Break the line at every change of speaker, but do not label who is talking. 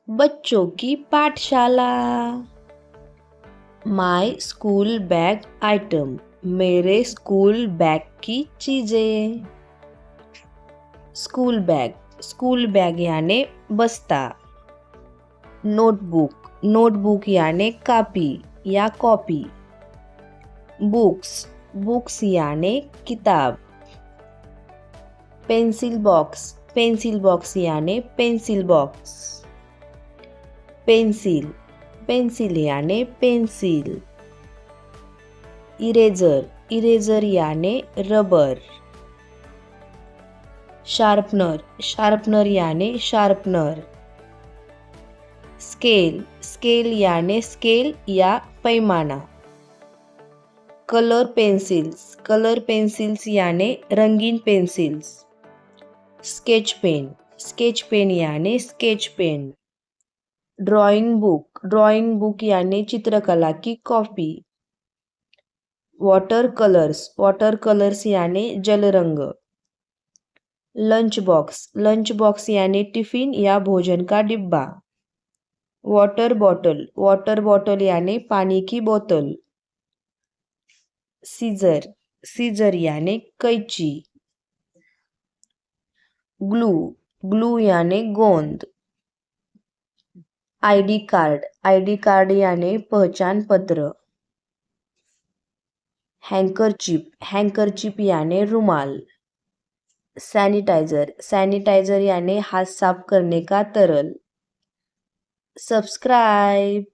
बच्चों की पाठशाला। माय स्कूल बैग आइटम, मेरे स्कूल बैग की चीजें। स्कूल बैग यानी बस्ता। नोटबुक, नोटबुक यानी कापी या कॉपी। बुक्स यानी किताब। पेंसिल बॉक्स यानी पेंसिल बॉक्स। पेंसिल यानी पेंसिल। इरेजर यानी रबर। शार्पनर यानी शार्पनर। स्केल यानी स्केल या पैमाना। कलर पेन्सिल्स यानी रंगीन पेन्सिल्स। स्केच पेन यानी स्केच पेन। ड्राइंग बुक यानी चित्रकला की कॉपी। वाटर कलर्स यानी जल रंग। लंच बॉक्स यानी टिफिन या भोजन का डिब्बा। वाटर बॉटल यानी पानी की बोतल। सीजर यानी कैंची। ग्लू यानी गोंद। आईडी कार्ड यानी पहचान पत्र। हैंकरचिप यानी रुमाल। सैनिटाइजर यानी हाथ साफ करने का तरल। सब्सक्राइब।